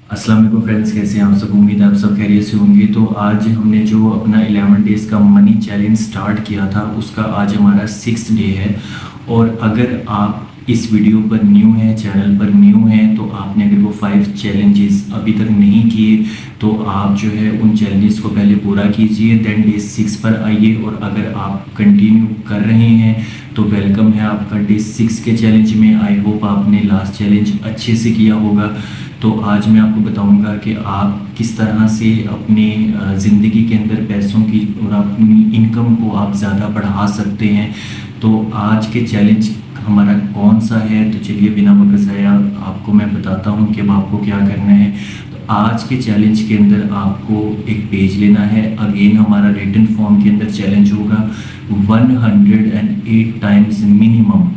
अस्सलाम वालेकुम फ्रेंड्स, कैसे हैं आप सब। उम्मीद है आप सब खैरियत से होंगे। तो आज हमने जो अपना 11 डेज़ का मनी चैलेंज स्टार्ट किया था उसका आज हमारा 6th डे है। और अगर आप इस वीडियो पर न्यू हैं, चैनल पर न्यू हैं, तो आपने अगर वो 5 चैलेंजेस अभी तक नहीं किए तो आप जो है उन चैलेंजेस को पहले पूरा कीजिए, देन डे 6 पर आइए। और अगर आप कंटिन्यू कर रहे हैं तो वेलकम है आपका डे 6 के चैलेंज में। आई होप आपने लास्ट चैलेंज अच्छे से किया होगा। तो आज मैं आपको बताऊंगा कि आप किस तरह से अपने ज़िंदगी के अंदर पैसों की और अपनी इनकम को आप ज़्यादा बढ़ा सकते हैं। तो आज के चैलेंज हमारा कौन सा है, तो चलिए बिना वक्त ज़ाया आपको मैं बताता हूँ कि अब आपको क्या करना है। तो आज के चैलेंज के अंदर आपको एक पेज लेना है। अगेन हमारा रिटन फॉर्म के अंदर चैलेंज होगा 108 टाइम्स मिनिमम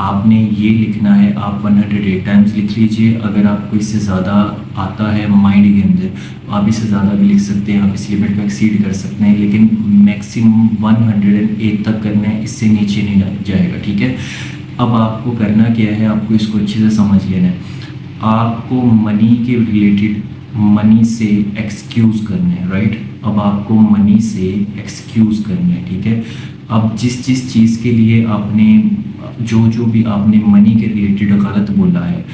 आपने ये लिखना है। आप 108 टाइम्स लिख लीजिए। अगर आपको इससे ज़्यादा आता है माइंड के अंदर आप इससे ज़्यादा भी लिख सकते हैं, आप इस लिमिट को एक्सीड कर सकते हैं, लेकिन मैक्सिमम 108 तक करना है, इससे नीचे नहीं जाएगा। ठीक है, अब आपको करना क्या है, आपको इसको अच्छे से समझ लेना है। आपको मनी के रिलेटेड मनी से एक्सक्यूज़ करना है, राइट। अब आपको मनी से एक्सक्यूज़ करना है, ठीक है। अब जिस जिस चीज़ के लिए आपने जो भी आपने मनी के रिलेटेड गलत बोला है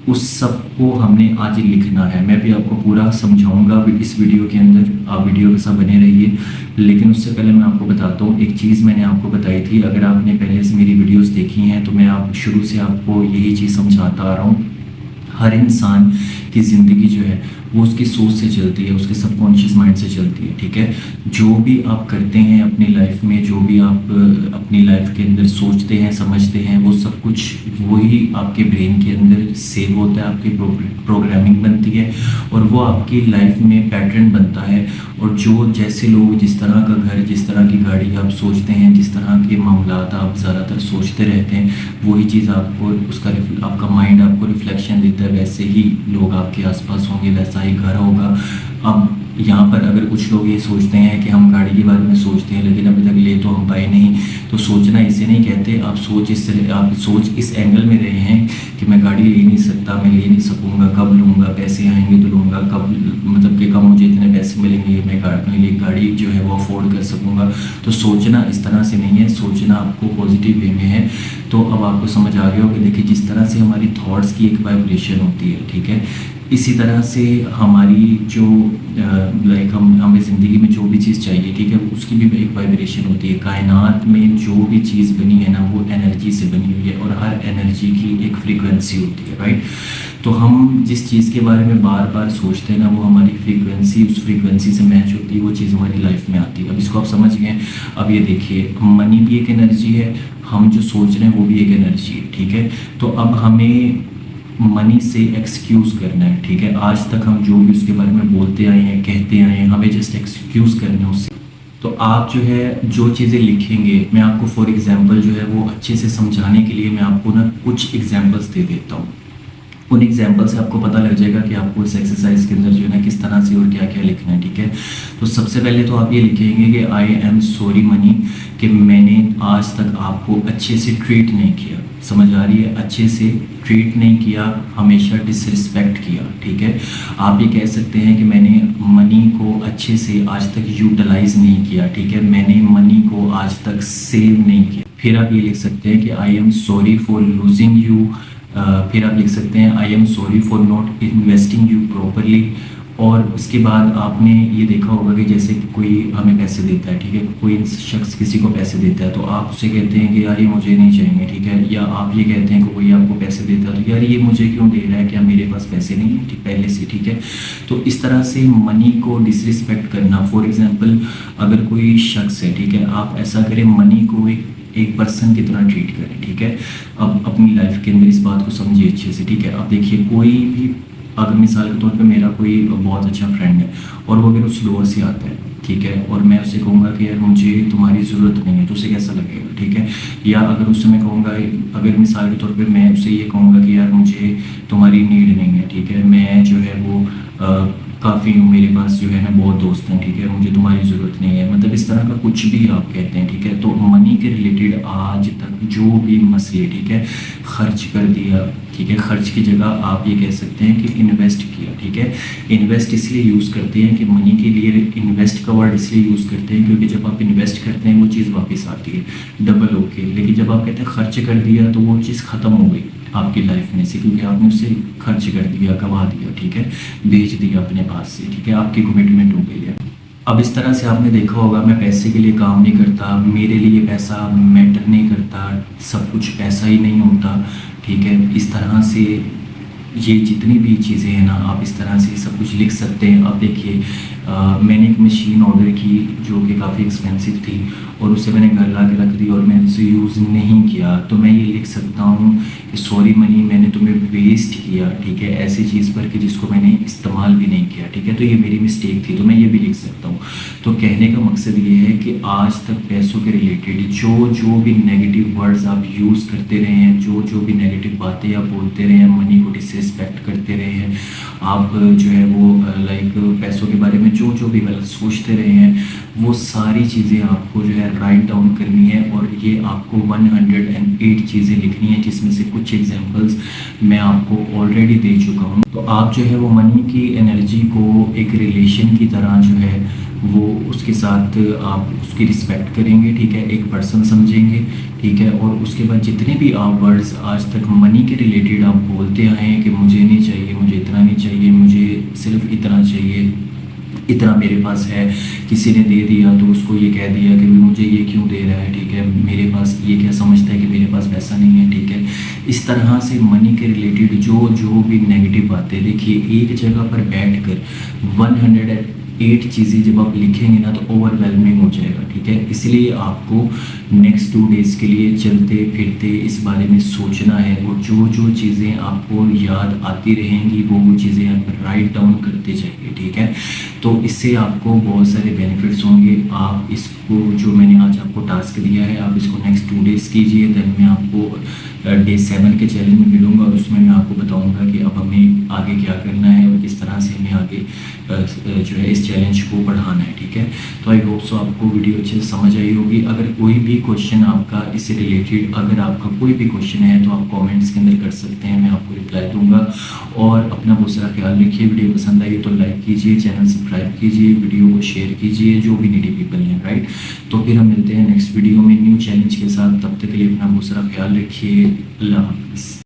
उस सब को हमने आज लिखना है। मैं भी आपको पूरा समझाऊंगा इस वीडियो के अंदर, आप वीडियो के साथ बने रहिए। लेकिन उससे पहले मैं आपको बताता हूँ एक चीज़ मैंने आपको बताई थी। अगर आपने पहले से मेरी वीडियोस देखी हैं तो मैं आप शुरू से आपको यही चीज़ समझाता आ रहा हूँ। हर इंसान की ज़िंदगी जो है वो उसकी सोच से चलती है, उसके सबकॉन्शियस माइंड से चलती है, ठीक है। जो भी आप करते हैं अपनी लाइफ में, जो भी आप अपनी लाइफ के अंदर सोचते हैं समझते हैं, वो सब कुछ वही आपके ब्रेन के अंदर सेव होता है, आपकी प्रोग्रामिंग बनती है और वो आपकी लाइफ में पैटर्न बनता है। और जो जैसे लोग जिस तरह का घर, जिस तरह की गाड़ी आप सोचते हैं, जिस तरह के मामलात आप ज़्यादातर सोचते रहते हैं, वही चीज़ आपको उसका आपका माइंड आपको रिफ्लेक्शन देता है। वैसे ही लोग आपके आसपास होंगे, वैसा ही घर होगा। अब यहाँ पर अगर कुछ लोग ये सोचते हैं कि हम गाड़ी के बारे में सोचते हैं लेकिन अभी तक ले तो हम पाए नहीं, तो सोचना इसे नहीं कहते। आप सोच इस एंगल में रहे हैं कि मैं गाड़ी ले नहीं सकता, मैं ले नहीं सकूँगा, कब लूँगा, पैसे आएंगे तो लूँगा, कब मतलब कि कब मुझे इतने पैसे मिलेंगे मैं अपने लिए गाड़ी जो है वो अफोर्ड कर सकूँगा। तो सोचना इस तरह से नहीं है, सोचना आपको पॉजिटिव वे में है। तो अब आपको समझ आ गया हो कि देखिए जिस तरह से हमारी थॉट्स की एक वाइब्रेशन होती है, ठीक है, इसी तरह से हमारी जो लाइक हमें ज़िंदगी में जो भी चीज़ चाहिए, ठीक है, उसकी भी एक वाइब्रेशन होती है। कायनात में जो भी चीज़ बनी है ना वो एनर्जी से बनी हुई है और हर एनर्जी की एक फ्रीक्वेंसी होती है, राइट। तो हम जिस चीज़ के बारे में बार बार सोचते हैं ना वो हमारी फ्रीक्वेंसी उस फ्रीक्वेंसी से मैच होती है, वो चीज़ हमारी लाइफ में आती है। अब इसको आप समझ गए। अब ये देखिए मनी भी एक एनर्जी है, हम जो सोच रहे हैं वो भी एक एनर्जी है, ठीक है। तो अब हमें मनी से एक्सक्यूज़ करना है, ठीक है। आज तक हम जो भी उसके बारे में बोलते आए हैं, कहते आए हैं, हमें जस्ट एक्सक्यूज़ करना है उससे। तो आप जो है जो चीज़ें लिखेंगे, मैं आपको फॉर एग्जांपल जो है वो अच्छे से समझाने के लिए मैं आपको ना कुछ एग्जांपल्स दे देता हूँ। उन एग्जाम्पल से आपको पता लग जाएगा कि आपको इस एक्सरसाइज के अंदर जो है ना किस तरह से और क्या क्या लिखना है, ठीक है। तो सबसे पहले तो आप ये लिखेंगे कि आई एम सॉरी मनी, कि मैंने आज तक आपको अच्छे से ट्रीट नहीं किया। समझ आ रही है, अच्छे से ट्रीट नहीं किया, हमेशा डिसरिस्पेक्ट किया, ठीक है। आप ये कह सकते हैं कि मैंने मनी को अच्छे से आज तक यूटिलाइज नहीं किया, ठीक है, मैंने मनी को आज तक सेव नहीं किया। फिर आप ये लिख सकते हैं कि I am sorry for losing you. फिर आप लिख सकते हैं I am sorry for not investing you properly. और उसके बाद आपने ये देखा होगा कि जैसे कोई हमें पैसे देता है, ठीक है, कोई शख्स किसी को पैसे देता है तो आप उसे कहते हैं कि यार ये मुझे नहीं चाहिए, ठीक है। या आप ये कहते हैं कि कोई आपको पैसे देता है तो यार ये मुझे क्यों दे रहा है, क्या मेरे पास पैसे नहीं है, ठीक, पहले से, ठीक है। तो इस तरह से मनी को डिसरिस्पेक्ट करना। फॉर एग्जाम्पल अगर कोई शख्स है, ठीक है, आप ऐसा करें मनी को एक पर्सन की तरह ट्रीट करें, ठीक है। अब अपनी लाइफ के अंदर इस बात को समझिए अच्छे से, ठीक है। अब देखिए कोई भी अगर मिसाल के तौर पे मेरा कोई बहुत अच्छा फ्रेंड है और वो अगर उस लोअर से आता है, ठीक है, और मैं उसे कहूँगा कि यार मुझे तुम्हारी ज़रूरत नहीं है, तो उसे कैसा लगेगा, ठीक है। या अगर उससे मैं कहूँगा, अगर मिसाल के तौर पे मैं उसे ये कहूँगा कि यार मुझे तुम्हारी नीड नहीं है, ठीक है, मैं जो है वो काफ़ी हूँ, मेरे पास जो है ना बहुत दोस्त हैं, ठीक है, मुझे तुम्हारी ज़रूरत नहीं है, मतलब इस तरह का कुछ भी आप कहते हैं, ठीक है। तो मनी के रिलेटेड आज तक जो भी मसले, ठीक है, खर्च कर दिया, ठीक है, खर्च की जगह आप ये कह सकते हैं कि इन्वेस्ट किया, ठीक है। इन्वेस्ट इसलिए यूज़ करते हैं कि मनी के लिए इन्वेस्ट का वर्ड इसलिए यूज़ करते हैं क्योंकि जब आप इन्वेस्ट करते हैं वो चीज़ वापस आती है डबल होके, लेकिन जब आप कहते हैं खर्च कर दिया तो वो चीज़ ख़त्म हो गई आपकी लाइफ में से, क्योंकि आपने उसे खर्च कर दिया, गवा दिया, ठीक है, बेच दिया अपने पास से, ठीक है, आपकी कमिटमेंट हो गई है। अब इस तरह से आपने देखा होगा मैं पैसे के लिए काम नहीं करता, मेरे लिए पैसा मैटर नहीं करता, सब कुछ पैसा ही नहीं होता, ठीक है। इस तरह से ये जितनी भी चीज़ें हैं ना, आप इस तरह से सब कुछ लिख सकते हैं। अब देखिए मैंने एक मशीन ऑर्डर की जो कि काफ़ी एक्सपेंसिव थी और उसे मैंने घर ला के रख दी और मैंने उसे यूज़ नहीं किया, तो मैं ये लिख सकता हूँ कि सॉरी मनी, मैंने तुम्हें वेस्ट किया, ठीक है, ऐसी चीज़ पर कि जिसको मैंने इस्तेमाल भी नहीं किया, ठीक है, तो ये मेरी मिस्टेक थी, तो मैं ये भी लिख सकता हूँ। तो कहने का मकसद ये है कि आज तक पैसों के रिलेटेड जो जो भी नेगेटिव वर्ड्स आप यूज़ करते रहे हैं, जो जो भी नेगेटिव बातें आप बोलते रहे हैं, मनी को डिसरिस्पेक्ट करते रहे हैं आप, जो है वो लाइक पैसों के बारे में जो जो भी गलत सोचते रहे हैं, वो सारी चीज़ें आपको जो है राइट डाउन करनी है और ये आपको 108 चीज़ें लिखनी है, जिसमें से कुछ एग्जांपल्स मैं आपको ऑलरेडी दे चुका हूँ। तो आप जो है वो मनी की एनर्जी को एक रिलेशन की तरह जो है वो उसके साथ आप उसकी रिस्पेक्ट करेंगे, ठीक है, एक पर्सन समझेंगे, ठीक है, और उसके बाद जितने भी आप वर्ड्स आज तक मनी के रिलेटेड आप बोलते आए हैं कि मुझे नहीं चाहिए, मुझे इतना नहीं चाहिए, मुझे सिर्फ इतना चाहिए, इतना मेरे पास है, किसी ने दे दिया तो उसको ये कह दिया कि मुझे ये क्यों दे रहा है, ठीक है, मेरे पास ये क्या समझता है कि मेरे पास पैसा नहीं है, ठीक है। इस तरह से मनी के रिलेटेड जो जो भी नेगेटिव बातें, देखिए एक जगह पर बैठकर 108 चीज़ें जब आप लिखेंगे ना तो ओवरवेलमिंग हो जाएगा, ठीक है। इसलिए आपको नेक्स्ट 2 डेज़ के लिए चलते फिरते इस बारे में सोचना है और जो जो चीज़ें आपको याद आती रहेंगी वो चीज़ें आप राइट डाउन करते जाइए, ठीक है। तो इससे आपको बहुत सारे बेनिफिट्स होंगे। आप इसको जो मैंने आज आपको टास्क दिया है आप इसको नेक्स्ट 2 डेज़ कीजिए, देन मैं आपको डे 7 के चैलेंज में मिलूँगा और उसमें मैं आपको बताऊँगा कि अब हमें आगे क्या करना है और किस तरह से हमें आगे जो है इस चैलेंज को बढ़ाना है, ठीक है। तो आई होप सो आपको वीडियो अच्छे से समझ आई होगी। अगर कोई भी क्वेश्चन आपका इससे रिलेटेड, अगर आपका कोई भी क्वेश्चन है तो आप कमेंट्स के अंदर कर सकते हैं, मैं आपको रिप्लाई दूंगा। और अपना बहुत सारा ख्याल रखिए। वीडियो पसंद आई तो लाइक कीजिए, चैनल सब्सक्राइब कीजिए, वीडियो को शेयर कीजिए जो भी नीडी पीपल हैं, राइट। तो फिर हम मिलते हैं नेक्स्ट वीडियो में न्यू चैलेंज के साथ। तब तक के लिए अपना बहुत सारा ख्याल रखिए। अल्लाह हाफिज़।